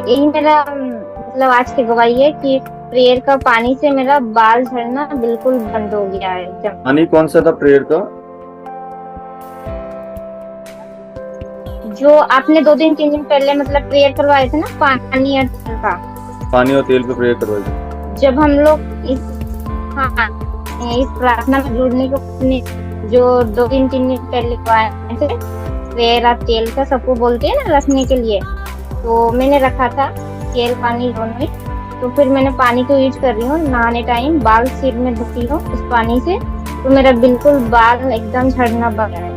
यही मेरा मतलब आज की गवाही है कि प्रेयर का पानी से मेरा बाल झड़ना बिल्कुल बंद हो गया है एकदम। पानी कौन सा था प्रेयर का? जो आपने 2 दिन 3 दिन पहले मतलब प्रेयर करवाए थे ना, पानी और तेल का। पानी और तेल पे प्रेयर करवाई थी। जब हम लोग इस हाँ इस प्रार्थना में जुड़ने को अपने जो 2 दिन 3 दिन पहले करवाए थे, प्रेयर और तेल का सबको बोलते हैं ना रखने के लिए, तो मैंने रखा था तेल पानी दोनों ही। तो फिर मैंने पानी को यूज कर रही हूँ नहाने टाइम, बाल सिर में धोती हूँ उस पानी से, तो मेरा बिल्कुल बाल एकदम झड़ना बंद है।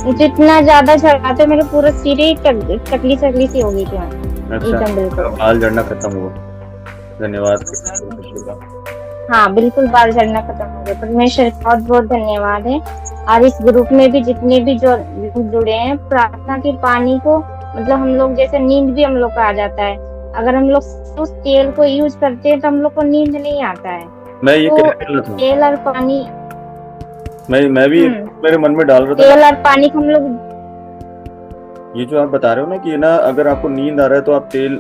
मुझे इतना ज्यादा झड़ा था, मेरे पूरा सिर ही टकली टकली सी हो गई थी अच्छा, एकदम बिल्कुल। बाल झड़ना खत्म हुआ। धन्यवाद। हाँ बिल्कुल बाल झड़ना खत्म हो गया। परमेश्वर का बहुत बहुत धन्यवाद है। और इस ग्रुप में भी जितने भी जो लोग जुड़े हैं, प्रार्थना के पानी को मतलब हम लोग जैसे नींद भी हम लोग को आ जाता है। अगर हम लोग उस तेल को यूज करते हैं तो हम लोग को नींद नहीं आता है। मैं ये तो कहने वाला था, तेल और पानी मैं भी मेरे मन में डाल रहा था तेल और पानी को हम लोग ये जो आप बता रहे हो ना कि ना अगर आपको नींद आ रहा है तो आप तेल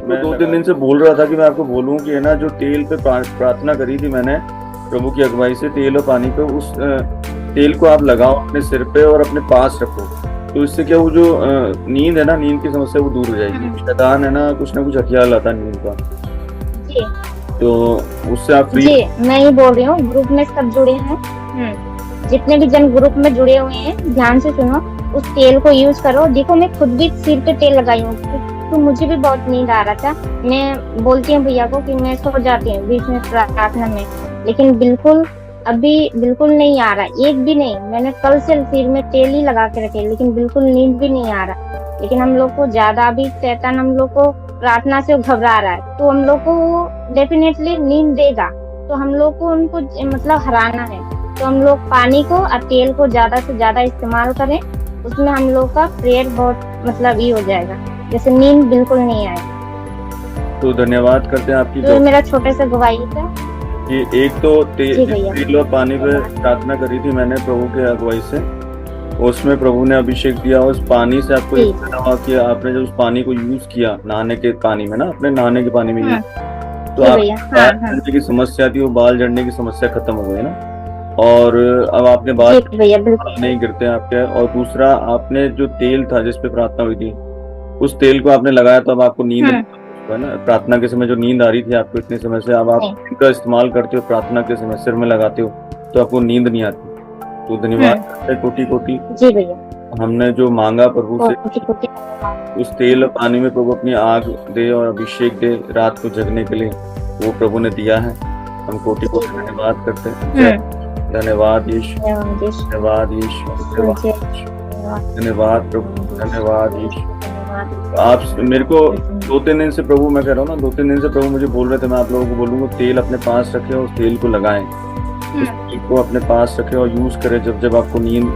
मैं 2 3 दिन से बोल रहा था कि मैं आपको बोलूं कि है ना जो तेल पे प्रार्थना करी थी मैंने प्रभु की अगुवाई से, तेल और पानी पे, उस तेल को आप लगाओ अपने सिर पे और अपने पास रखो। तो इससे क्या वो जो नींद है ना, नींद की समस्या वो दूर हो जाएगी। शैतान है ना कुछ हथियार लाता है नींद का, जी तो उससे आप फ्री। जी मैं ही बोल रही हूँ, ग्रुप में सब जुड़े हैं। जितने भी जन ग्रुप में जुड़े हुए हैं ध्यान से सुनो, उस तेल को यूज करो। देखो मैं खुद भी सिर पे तेल लगाई हूँ, तो मुझे भी बहुत नींद आ रहा था। मैं बोलती हूँ भैया को कि मैं सो जाती हूँ बीच में प्रार्थना में, लेकिन बिल्कुल अभी बिल्कुल नहीं आ रहा, एक भी नहीं। मैंने कल से सिर में तेल ही लगा के रखे, लेकिन बिल्कुल नींद भी नहीं आ रहा। लेकिन हम लोग को ज्यादा अभी शैतान हम लोग को प्रार्थना से घबरा रहा है, तो हम लोग को डेफिनेटली नींद देगा। तो हम लोग को उनको मतलब हराना है। तो हम लोग पानी को और तेल को ज्यादा से ज्यादा इस्तेमाल करें, उसमें हम लोग का प्रेयर बहुत मतलब ये हो जाएगा, जैसे नींद बिल्कुल नहीं आए। तो धन्यवाद करते हैं आपकी तो मेरा छोटे से गवाही था कि एक तो जी भैया। तेल और पानी पे प्रार्थना करी थी मैंने प्रभु के अगुवाई से, उसमें प्रभु ने अभिषेक दिया। उस पानी से आपको इस तरह हुआ कि आपने जब उस पानी को यूज किया नहाने के पानी में ना, अपने नहाने के पानी में यूज, तो आप बाल झड़ने की समस्या थी, वो बाल झड़ने की समस्या खत्म हो गई ना। और अब आपने बाल नहीं गिरते आपके। और दूसरा, आपने जो तेल था जिसपे प्रार्थना हुई थी, उस तेल को आपने लगाया तो अब आपको नींद है ना, प्रार्थना के समय जो नींद आ रही थी आपको इतने समय से, अब आप इनका इस्तेमाल करते हो प्रार्थना के समय, सिर में लगाते हो तो आपको नींद नहीं आती। तो धन्यवाद कोटि कोटि। जी भैया। हमने जो मांगा प्रभु से, उस तेल और पानी में प्रभु अपनी आग दे और अभिषेक दे रात को जगने के लिए, वो प्रभु ने दिया है। हम कोटि कोटि धन्यवाद करते हैं। धन्यवाद यीशु, धन्यवाद यीशु, धन्यवाद प्रभु, धन्यवाद यीशु। आप मेरे को 2 3 दिन से प्रभु, मैं कह रहा हूँ ना 2 3 दिन से प्रभु मुझे बोल रहे थे मैं आप लोगों को बोलूंगा तेल अपने पास रखें और उस तेल को लगाएं, उस तेल को अपने पास रखें और यूज करें जब जब आपको नींद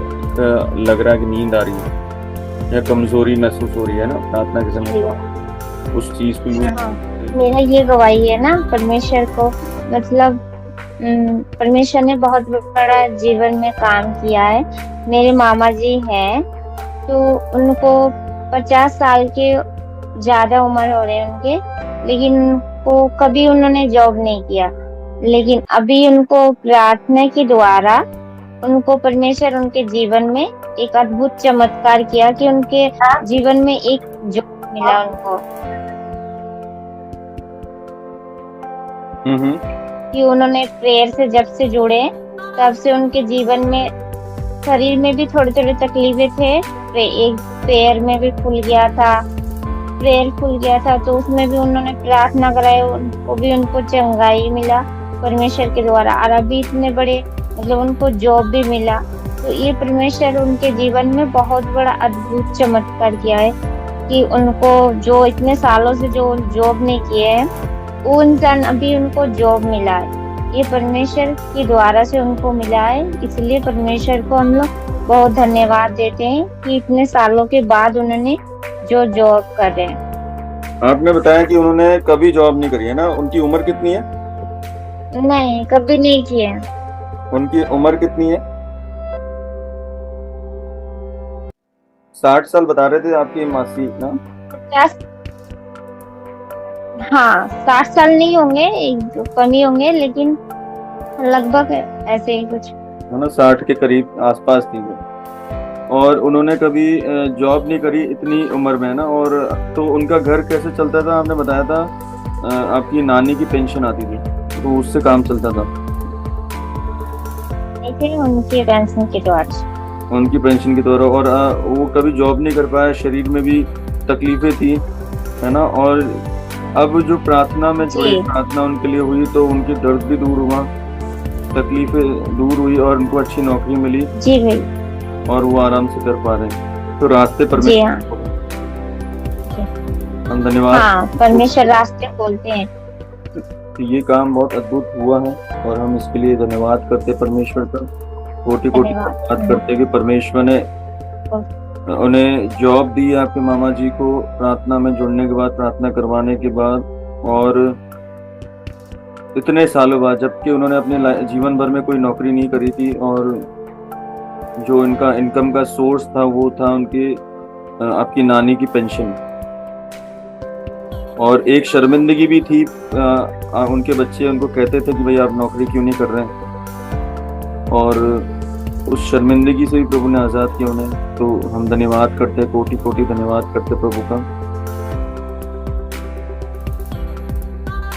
लग रहा है कि नींद आ रही है या कमजोरी महसूस हो रही है ना प्रार्थना के समय, उस चीज को यूज। मेरा ये गवाही है ना परमेश्वर को, मतलब परमेश्वर ने बहुत बड़ा जीवन में काम किया है। मेरे मामा जी हैं, तो उनको 50 साल के ज्यादा उम्र हो रहे हैं उनके, लेकिन वो कभी उन्होंने जॉब नहीं किया। लेकिन अभी उनको प्रार्थना के द्वारा उनको परमेश्वर उनके जीवन में एक अद्भुत चमत्कार किया कि उनके जीवन में एक जॉब मिला उनको। कि उन्होंने प्रेयर से जब से जुड़े तब से उनके जीवन में शरीर में भी थोड़े थोड़े तकलीफें थे, एक पैर में भी फूल गया था, पैर फूल गया था, तो उसमें भी उन्होंने प्रार्थना कराई, उनको भी उनको चंगाई मिला परमेश्वर के द्वारा। और अभी इतने बड़े मतलब उनको जॉब भी मिला। तो ये परमेश्वर उनके जीवन में बहुत बड़ा अद्भुत चमत्कार किया है कि उनको जो इतने सालों से जो जॉब नहीं किए हैं, वो इंसान अभी उनको जॉब मिला है। ये परमेश्वर के द्वारा से उनको मिला है, इसलिए परमेश्वर को हम लोग बहुत धन्यवाद देते हैं कि इतने सालों के बाद उन्होंने जो जॉब कर रहे हैं। आपने बताया कि उन्होंने कभी जॉब नहीं करी है ना, उनकी उम्र कितनी है? नहीं, कभी नहीं किए। उनकी उम्र कितनी है? 60 साल बता रहे थे आपकी मासी ना? हाँ 60 साल नहीं होंगे, एक दो कम ही होंगे, लेकिन लगभग ऐसे ही कुछ। है ना, 60 के करीब आसपास थी वो। और उन्होंने कभी जॉब नहीं करी इतनी उम्र में ना, और तो उनका घर कैसे चलता था? आपने बताया था आपकी नानी की पेंशन आती थी, तो उससे काम चलता था। देखिए उनकी पेंशन के द्वारा से। उनकी पेंशन के द्वारा। और वो कभी जॉब नहीं कर पाया, शरीर में भी तकलीफें थी, है ना। और अब जो प्रार्थना में जुड़ी, जी प्रार्थना उनके लिए हुई तो उनकी दर्द भी दूर हुआ, तकलीफें दूर हुई और उनको अच्छी नौकरी मिली जी भाई। और वो आराम से कर पा रहे हैं। तो रास्ते पर जी हाँ। हम धन्यवाद। हाँ परमेश्वर रास्ते खोलते हैं। तो ये काम बहुत अद्भुत हुआ है और हम इसके लिए धन्यवाद करते हैं परमेश्वर का, कोटि कोटि धन्यवाद करते हैं कि परमेश्वर ने उन्हें जॉब दी है आपके मामा जी को, प्रार्थना में जुड़ने के बाद, प्रार्थना करवाने के बाद, और इतने सालों बाद, जबकि उन्होंने अपने जीवन भर में कोई नौकरी नहीं करी थी और जो इनका इनकम का सोर्स था वो था उनकी आपकी नानी की पेंशन। और एक शर्मिंदगी भी थी, उनके बच्चे उनको कहते थे कि भाई आप नौकरी क्यों नहीं कर रहे हैं, और उस शर्मिंदगी से भी प्रभु ने आज़ाद किया उन्हें। तो हम धन्यवाद करते हैं, कोटि कोटि धन्यवाद करते प्रभु का।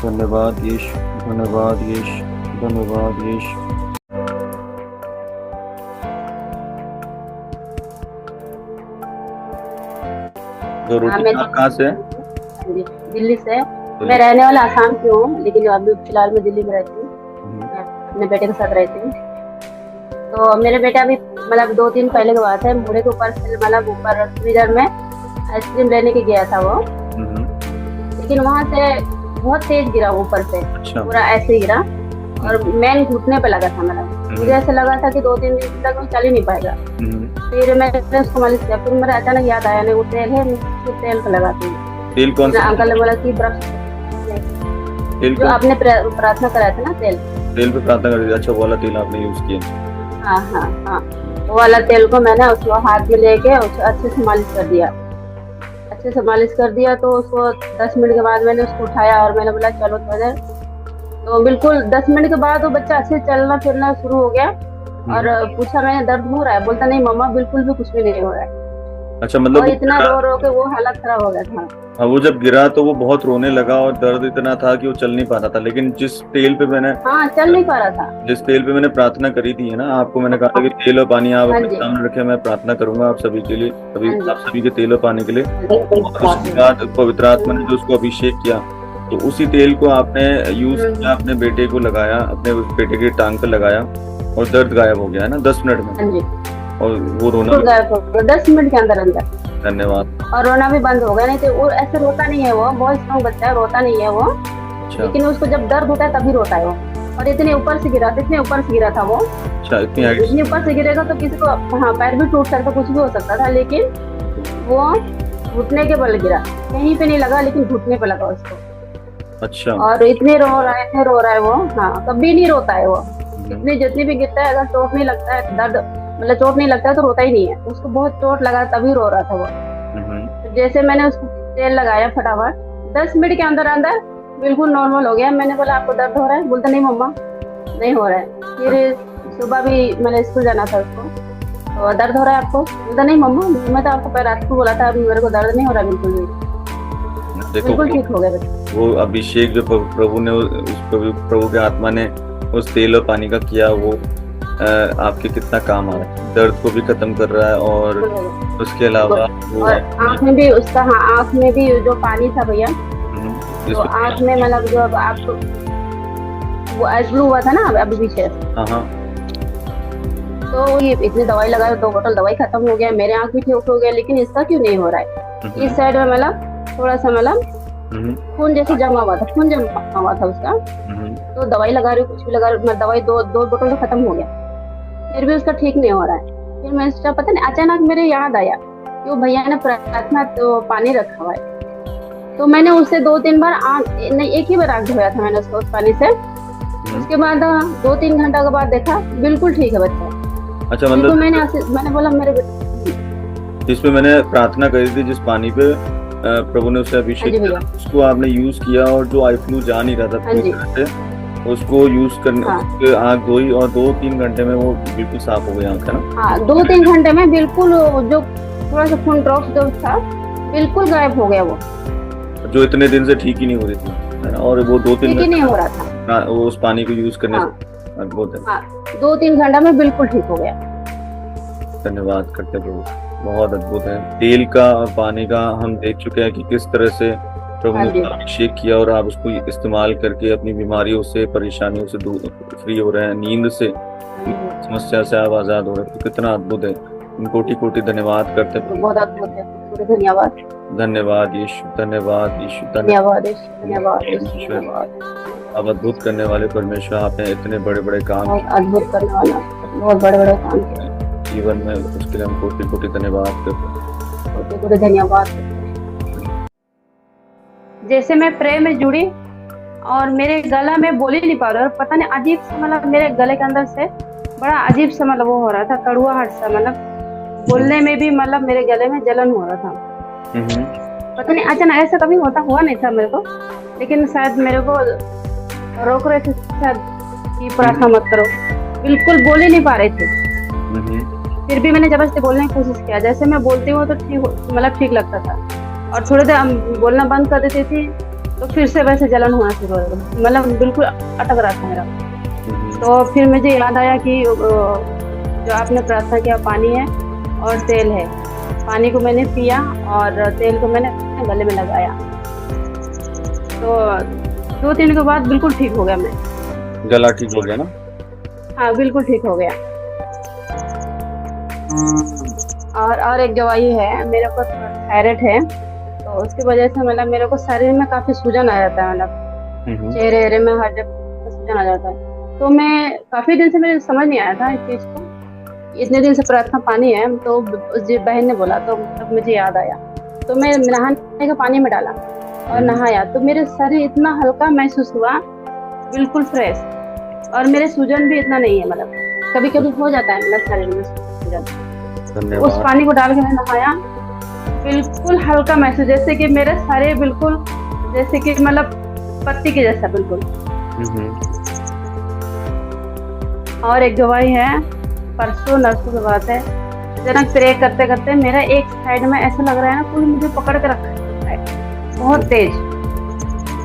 धन्यवाद यीशु, धन्यवाद यीशु, धन्यवाद यीशु। तो रोटी आप कहाँ से है? दिल्ली से। मैं रहने वाला आसाम की हूँ, लेकिन अभी फिलहाल मैं दिल्ली में रहती हूँ, अपने बेटे के साथ रहती हूँ। तो मेरे बेटा अभी मतलब 2 दिन पहले की बात है, मुड़े के ऊपर से मतलब ऊपर फ्रीजर में आइसक्रीम लेने के गया था वो, लेकिन वहाँ से बहुत तेज गिरा ऊपर से। अच्छा। पूरा ऐसे गिरा और मेन घुटने पे लगा था मेरा। मुझे ऐसा लगा था कि 2-3 दिन तक वो चल ही नहीं पाएगा। फिर मैंने उसको मालिश किया, फिर मेरा अचानक याद आया नहीं वो तेल है, मैं तेल को लगाती हूँ। तेल कौन सा? अंकल ने बोला कि जो आपने प्रार्थना कराया था ना, तेल पे प्रार्थना कर दी। अच्छा, वो वाला तेल आपने यूज किया? हाँ हाँ हाँ, वो वाला तेल को मैंने उसको हाथ में लेके उसको अच्छे से मालिश कर दिया, अच्छे से मालिश कर दिया। तो उसको 10 मिनट के बाद मैंने उसको उठाया और मैंने बोला चलो थोड़ा देर। तो बिल्कुल 10 मिनट के बाद वो बच्चा अच्छे से चलना फिरना शुरू हो गया और पूछा मैंने दर्द हो रहा है? बोलता नहीं मम्मा बिल्कुल भी कुछ भी नहीं हो रहा है। अच्छा, मतलब इतना रो के वो हालत खराब हो गया था। हाँ, वो जब गिरा तो वो बहुत रोने लगा और दर्द इतना था कि वो चल नहीं पा रहा था। लेकिन जिस तेल पे मैंने चल नहीं पा रहा था, जिस तेल पे मैंने प्रार्थना करी थी, है ना, आपको मैंने कहा था कि तेल और पानी आप अपने सामने रखे, मैं प्रार्थना करूंगा आप सभी के लिए, आप सभी के तेल और पानी के लिए। उसके बाद पवित्र आत्मा ने जो उसको अभिषेक किया, तो उसी तेल को आपने यूज किया, अपने बेटे को लगाया, अपने बेटे के टांग पे लगाया और दर्द गायब हो गया, है ना, 10 मिनट में। और वो रोना 10 मिनट के अंदर अंदर। धन्यवाद। और रोना भी बंद हो गया, नहीं तो वो ऐसे रोता नहीं है, वो बहुत स्ट्रॉन्ग बच्चा है, रोता नहीं है वो। अच्छा। लेकिन उसको जब दर्द होता है तभी रोता है वो। और इतने ऊपर से गिरा था वो। अच्छा, इतनी ऊपर से गिरेगा तो किसी को पैर भी टूट सकता, कुछ भी हो सकता था, लेकिन वो घुटने के बल गिरा, कहीं पे नहीं लगा, लेकिन घुटने पे लगा उसको। अच्छा। और इतने रो रहा है वो। हाँ, कभी नहीं रोता है वो, इतनी जितनी भी गिरता है, अगर चोट नहीं लगता है, दर्द मतलब चोट नहीं लगता है तो रोता ही नहीं है। उसको बहुत चोट लगा तभी रो रहा था वो। तो जैसे मैंने उसको तेल लगाया फटाफट, 10 मिनट के अंदर अंदर बिल्कुल नॉर्मल हो गया। मैंने बोला आपको दर्द हो रहा है? बोलता नहीं मम्मा नहीं हो रहा है। फिर सुबह भी मैंने स्कूल जाना था उसको, तो दर्द हो रहा है आपको? बोलता नहीं मम्मा मैं तो आपको रात को बोला था, अभी मेरे को दर्द नहीं हो रहा बिल्कुल भी। बिल्कुल ठीक हो गया। वो अभिषेक जो प्रभु ने, प्रभु के आत्मा ने उस तेल और पानी का किया, वो आपके कितना काम आ रहा है, दर्द को भी खत्म कर रहा है। और उसके अलावा और आँख में भी उसका, हाँ आँख में भी जो पानी था भैया, तो आँख में मतलब जो आपको वो आइस ब्लू हुआ था ना अभी पीछे, तो ये इतनी दवाई लगाई, 2 बोतल दवाई खत्म हो गया, मेरे आँख भी ठीक हो गया, लेकिन इसका क्यों नहीं हो रहा है? इस साइड में मतलब थोड़ा सा मतलब खून जैसे जमा हुआ था, खून जमा हुआ था उसका। तो दवाई लगा रही हूँ, कुछ भी लगा रही हूँ, दवाई 2 बोतल तो खत्म हो गया, फिर भी उसका ठीक नहीं हो रहा है। फिर मैं पता नहीं अचानक मेरे याद आया कि वो भैया ने प्रार्थना तो पानी रखा हुआ है, तो मैंने उससे 2-3 बार नहीं, एक ही बार आँख धोया था मैंने उसको उस पानी से। उसके बाद 2-3 घंटा के बाद देखा बिल्कुल ठीक है बच्चा। अच्छा, मतलब मैंने बोला मेरे जिसपे मैंने प्रार्थना करी थी, जिस पानी पे, प्रभु ने उससे अभिषेक हाँ जी भैया। किया, उसको आपने यूज किया और जो आई फ्लू जा नहीं रहा था हाँ पूरी जी। तरह से, उसको यूज करने हाँ। उसके आँख धोई और 2-3 घंटे में वो बिल्कुल साफ हो गई आँख, है ना? हाँ 2-3 घंटे में बिल्कुल जो थोड़ा सा खून ड्रॉप जो था बिल्कुल गायब हो गया वो, जो इतने दिन से ठीक ही नहीं हो रही थी, है ना? और वो 2-3 ठीक ही नहीं हो रहा था। वो उस पानी को यूज करने हाँ। से अद्भुत है। हाँ 2-3 घंटा में बिल्कुल ठीक हो गया। धन्यवाद करते प्रभु, बहुत अद्भुत है। तेल का और पानी का हम देख चुके हैं कि किस तरह से प्रभु हाँ ने जी। उसका अभिषेक किया और आप उसको इस्तेमाल करके अपनी बीमारियों से, परेशानियों से दूर फ्री हो रहे हैं, नींद से, समस्या से आप आजाद हो रहे हैं। तो कितना अद्भुत है। कोटि कोटि धन्यवाद करते हैं। बहुत अद्भुत है। पूरे धन्यवाद। धन्यवाद यीशु, धन्यवाद यीशु, धन्यवाद यीशु, धन्यवाद यीशु, धन्यवाद। आप अद्भुत करने वाले परमेश्वर, आपने इतने बड़े बड़े काम बहुत अद्भुत करने वाला, बहुत बड़े बड़े काम किए। जीवन में, उसके लिए हम कोटि कोटि धन्यवाद करते हैं। कोटि कोटि धन्यवाद। जैसे मैं प्रेम में जुड़ी और मेरे गला में बोल ही नहीं पा रहा, और पता नहीं अजीब सा मतलब मेरे गले के अंदर से बड़ा अजीब सा मतलब वो हो रहा था, कड़वाहट सा, मतलब बोलने में भी मतलब मेरे गले में जलन हो रहा था। पता नहीं अचानक ऐसा कभी हुआ नहीं था मेरे को, लेकिन शायद मेरे को रोक रहे थे शायद कि प्रार्थना मत करो, बिल्कुल बोल ही नहीं पा रहे थे। फिर भी मैंने जबरदस्ती बोलने की कोशिश किया, जैसे मैं बोलती हूँ तो ठीक लगता था, और थोड़ी देर बोलना बंद कर देती थी तो फिर से वैसे जलन होना शुरू हो गया, मतलब बिल्कुल अटक रहा था मेरा। तो फिर मुझे याद आया कि जो आपने प्रार्थना किया पानी है और तेल है, पानी को मैंने पिया और तेल को मैंने गले में लगाया, तो 2-3 के बाद बिल्कुल ठीक हो गया। मैं गला ठीक हो गया ना? हाँ बिल्कुल ठीक हो गया। और एक गवाही है, मेरे को थायराइड है, तो उसकी वजह से मतलब मेरे को शरीर में काफी सूजन आ जाता है, मतलब चेहरे में हर जगह सूजन आ जाता है। तो मैं काफी दिन से मेरे समझ नहीं आया था इस चीज को, इतने दिन से प्रार्थना पानी है, तो बहन ने बोला तो तब मुझे याद आया, तो मैं नहाने का पानी में डाला और नहाया, तो मेरे शरीर इतना हल्का महसूस हुआ, बिल्कुल फ्रेश, और मेरे सूजन भी इतना नहीं है, मतलब कभी कभी हो जाता है मेरे शरीर में सूजन। उस पानी को डाल के मैं नहाया, बिल्कुल हल्का महसूस, जैसे कि मेरे शरीर बिल्कुल जैसे कि मतलब पत्ती के जैसा बिल्कुल। और एक गवाही है, परसों नरसों की बात है, अचानक प्रे करते करते मेरा एक साइड में ऐसा लग रहा है ना कोई मुझे पकड़ के रखा है बहुत तेज।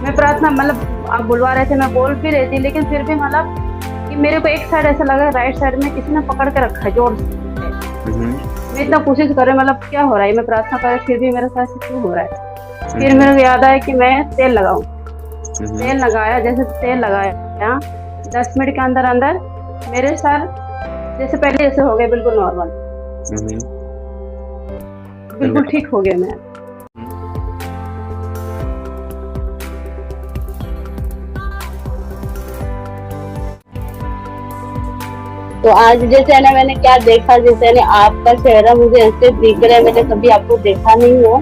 मैं प्रार्थना मतलब आप बुलवा रहे थे, मैं बोल भी रही थी, लेकिन फिर भी मतलब कि मेरे को एक साइड ऐसा लगा राइट साइड में किसी ने पकड़ के रखा है जोर से। मैं इतना कोशिश कर रही, मतलब क्या हो रहा है, मैं प्रार्थना कर फिर भी मेरे साथ क्यों हो रहा है। फिर मेरे को याद आया कि मैं तेल लगाऊं, तेल लगाया, जैसे तेल लगाया 10 मिनट के अंदर अंदर मेरे सर जैसे पहले जैसे हो गए, बिल्कुल नॉर्मल, बिल्कुल ठीक हो गया मैं। तो आज जैसे ना मैंने क्या देखा, जैसे ना आपका चेहरा मुझे ऐसे दिख रहा है, मैंने कभी आपको देखा नहीं हो,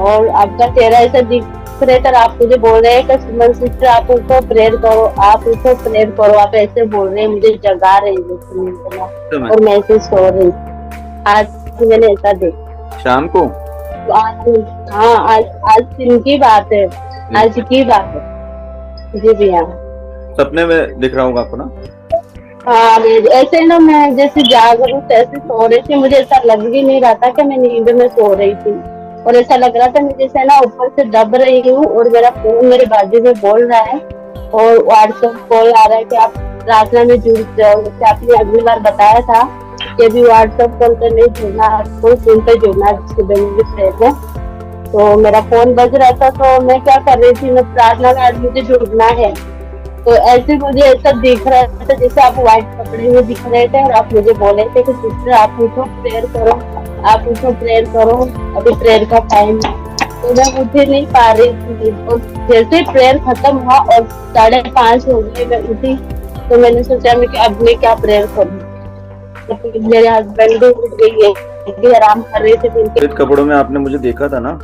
और आपका चेहरा ऐसा दिख रहा है, तो आप मुझे बोल रहे हैं कि सुमन सिस्टर आप उसको प्रेयर करो, आप उसको प्रेयर करो, आप ऐसे बोल रहे हैं, मुझे जगा रहे हैं और महसूस हो रही। आज मैंने ऐसा देखा शाम को। तो आज दिन की बात है, आज की बात है जी भैया। सपने में दिख रहा हूँ आपको ना? हाँ ऐसे ना मैं जैसे जाग रही थी, ऐसे सो रही थी, मुझे ऐसा लग भी नहीं रहा था कि मैं नींद में सो रही थी, और ऐसा लग रहा था मैं जैसे ना ऊपर से दब रही हूँ, और मेरा फोन मेरे बाजू में बोल रहा है, और व्हाट्सएप कॉल आ रहा है कि आप प्रार्थना में जुड़ जाओ। जैसे आपने अगली बार बताया था कि अभी व्हाट्सएप कॉल पर नहीं जुड़ना, आपको फोन पे जुड़ना है। तो मेरा फोन बज रहा था, तो मैं क्या कर रही थी, मैं प्रार्थना में आज मुझे जुड़ना है, तो ऐसे मुझे ऐसा दिख रहा था जैसे आप व्हाइट कपड़े में दिख रहे थे, और आप मुझे बोले थे कि सिस्टर आप उठो प्रेयर करो, आप उठो प्रेयर करो, अभी प्रेयर का टाइम है। तो मैं उठे नहीं पा रही थी, और जैसे प्रेयर खत्म हुआ और 5:30 हो गए, मैं उठी, तो मैंने सोचा मैं कि अब मैं क्या प्रेयर करूँ। तो मेरे हस्बैंड भी उठ गए, भी आराम कर रहे थे। सफेद कपड़ों में आपने मुझे देखा था ना?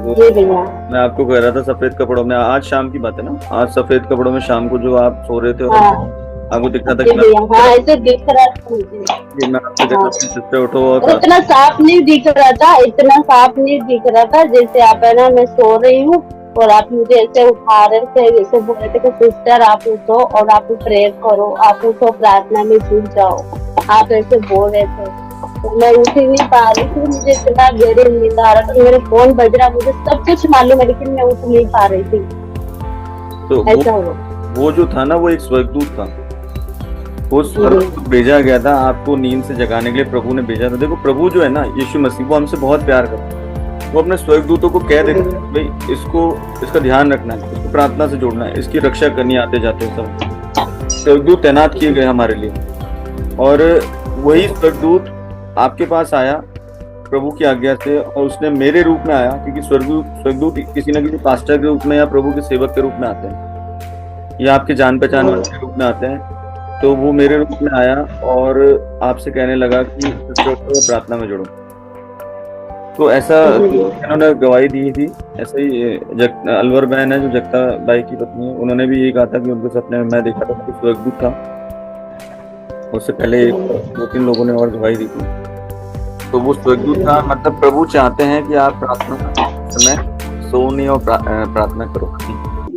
जी भैया, मैं आपको कह रहा था सफेद कपड़ों में, आज शाम की बात है ना, आज सफेद कपड़ों में शाम को जो आप सो रहे थे, हाँ, आपको दिख रहा था जी कि भैया, हाँ ऐसे दिख रहा था मुझे। कि मैं आपसे हाँ। कहता हूँ पे उठो और और इतना साफ नहीं दिख रहा था, इतना साफ नहीं दिख रहा था, जैसे आप है ना मैं सो रही हूँ और आप मुझे ऐसे उठा रहे थे, जैसे बोल रहे थे कि सिस्टर आप उठो और आप प्रेयर करो, आप उठो प्रार्थना में जुट जाओ, आप ऐसे बोल रहे थे। तो मैं उठ ही नहीं पा रही थी, मुझे इतना गहरी नींद आ रहा था, मेरे फोन बज रहा, मुझे सब कुछ मालूम है लेकिन मैं उठ नहीं पा रही थी। तो ऐसा हुआ। वो जो था ना वो एक स्वर्गदूत था, वो स्वर्गदूत भेजा गया था आपको नींद से जगाने के लिए, प्रभु ने भेजा था। देखो प्रभु जो है ना यीशु मसीह, वो हमसे बहुत प्यार करता है। वो अपने स्वर्गदूतों को कह देते हैं भाई इसका ध्यान रखना है, इसको प्रार्थना से जोड़ना है, इसकी रक्षा करनी है आते जाते सब। स्वर्गदूत तैनात किए गए हमारे लिए, और वही स्वर्गदूत आपके पास आया प्रभु की आज्ञा से, और उसने मेरे रूप में आया, क्योंकि स्वर्गदूत किसी न किसी पास्टर के रूप में या प्रभु के सेवक के रूप में आते हैं या आपके जान पहचान वाले के रूप में आते हैं। तो वो मेरे रूप में आया और आपसे कहने लगा कि प्रार्थना में जुड़ो। तो ऐसा उन्होंने गवाही दी थी। ऐसे ही अलवर बहन है जो जगता बाई की पत्नी है, उन्होंने भी यही कहा था कि उनके सपने में मैं देखा था कि स्वर्गदूत था। उससे पहले 2-3 लोगों ने और गवाही दी थी। तो वो स्वर्गदूत था, मतलब प्रभु चाहते हैं कि आप प्रार्थना समय सोने और प्रार्थना करो।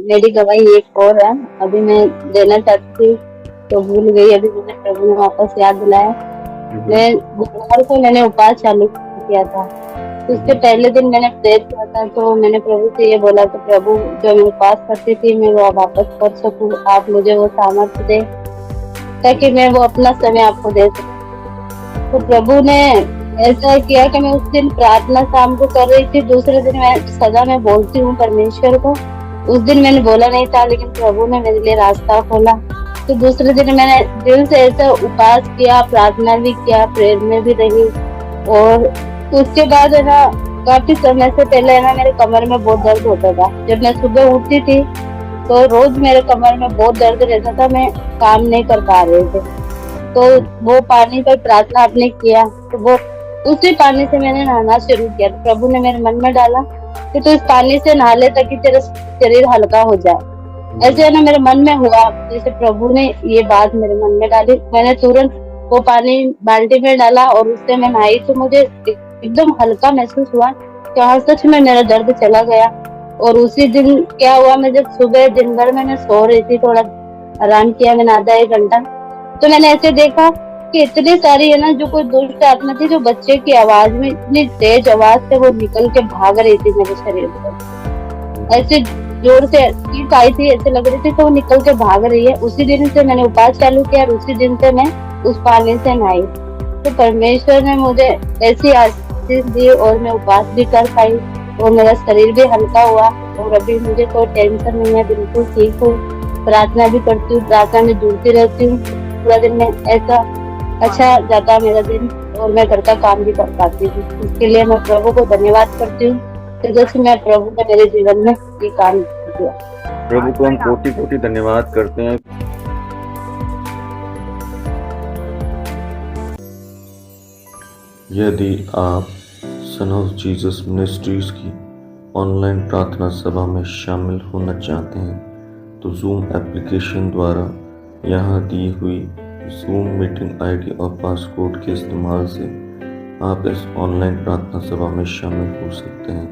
मेरी गवाही एक और है, अभी मैं देना चाहती हूँ तो भूल गई, अभी मुझे प्रभु ने वापस याद दिलाया। मैं बुधवार को मैंने उपवास चालू किया था, तो उसके पहले दिन मैंने प्रेयर किया था, तो मैंने प्रभु से ये बोला कि प्रभु जो मैं उपवास करती थी मैं वो वापस कर सकूं, आप मुझे वो सामर्थ्य दे ताकि मैं वो अपना समय आपको दे सकूं। तो प्रभु ने ऐसा किया कि मैं उस दिन प्रार्थना शाम को कर रही थी, दूसरे दिन मैं सदा मैं बोलती हूँ परमेश्वर को, उस दिन मैंने बोला नहीं था लेकिन प्रभु ने मेरे लिए रास्ता खोला। तो दूसरे दिन मैंने दिल से ऐसा उपवास किया, प्रार्थना भी किया, प्रेयर में भी रही, और उसके बाद है ना काफी समय से पहले है ना मेरे कमर में बहुत दर्द होता था। जब मैं सुबह उठती थी तो रोज मेरे कमर में बहुत दर्द रहता था, मैं काम नहीं कर पा रहे थे। तो वो पानी पर प्रार्थना आपने किया, तो वो उसी पानी से मैंने नहाना शुरू किया। तो प्रभु ने मेरे मन में डाला कि तो इस पानी से नहा ले ताकि तेरा शरीर हल्का हो जाए। ऐसे है ना मेरे मन में हुआ, जैसे प्रभु ने ये बात मेरे मन में डाली, मैंने तुरंत वो पानी बाल्टी में डाला और उससे मैं नहाई। तो मुझे एकदम हल्का महसूस हुआ कि हाँ सच में मेरा दर्द चला गया। और उसी दिन क्या हुआ, मैं जब सुबह दिन भर मैंने सो रही थी, थोड़ा आराम किया मैंने आधा 1 घंटा, तो मैंने ऐसे देखा कि इतनी सारी है ना जो कोई दुष्ट आत्मा थी, जो बच्चे की आवाज में इतनी तेज आवाज से वो निकल के भाग रही थी मेरे शरीर से, ऐसे जोर से चीख आई थी, ऐसे लग रही थी तो वो निकल के भाग रही है। उसी दिन से मैंने उपवास चालू किया और उसी दिन से मैं उस पानी से नहाई। तो परमेश्वर ने मुझे ऐसी आशीष दी और मैं उपवास भी कर पाई और मेरा शरीर भी हल्का हुआ और अभी मुझे कोई टेंशन नहीं है, बिल्कुल ठीक हूँ। प्रार्थना भी करती हूँ, प्रार्थना में जुड़ती रहती हूँ, पूरा दिन में ऐसा अच्छा जाता मेरा दिन और मैं घर का काम भी कर पाती हूँ। इसके लिए मैं प्रभु को धन्यवाद करती हूँ कि जैसे मैं प्रभु ने मेरे जीवन में ये काम किया। प्रभु को हम कोटि-कोटि धन्यवाद करते हैं। यदि आप सन ऑफ जीसस मिनिस्ट्रीज की ऑनलाइन प्रार्थना सभा में शामिल होना चाहते हैं तो जूम एप्लीकेशन द्वारा यहाँ दी हुई जूम मीटिंग आईडी और पासकोड के इस्तेमाल से आप इस ऑनलाइन प्रार्थना सभा में शामिल हो सकते हैं।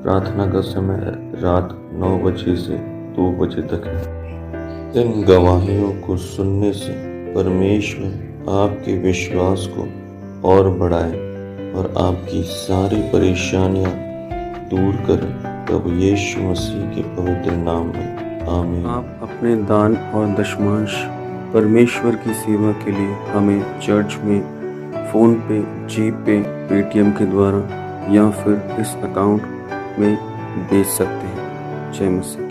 प्रार्थना का समय रात 9 बजे से 2 बजे तक है। इन गवाहियों को सुनने से परमेश्वर आपके विश्वास को और बढ़ाए और आपकी सारी परेशानियां दूर करें। प्रभु यीशु मसीह के पवित्र नाम में आमीन। आप अपने दान और दशमांश परमेश्वर की सेवा के लिए हमें चर्च में फ़ोन पे, जीपे, पेटीएम के द्वारा या फिर इस अकाउंट में भेज सकते हैं। जय मसीह।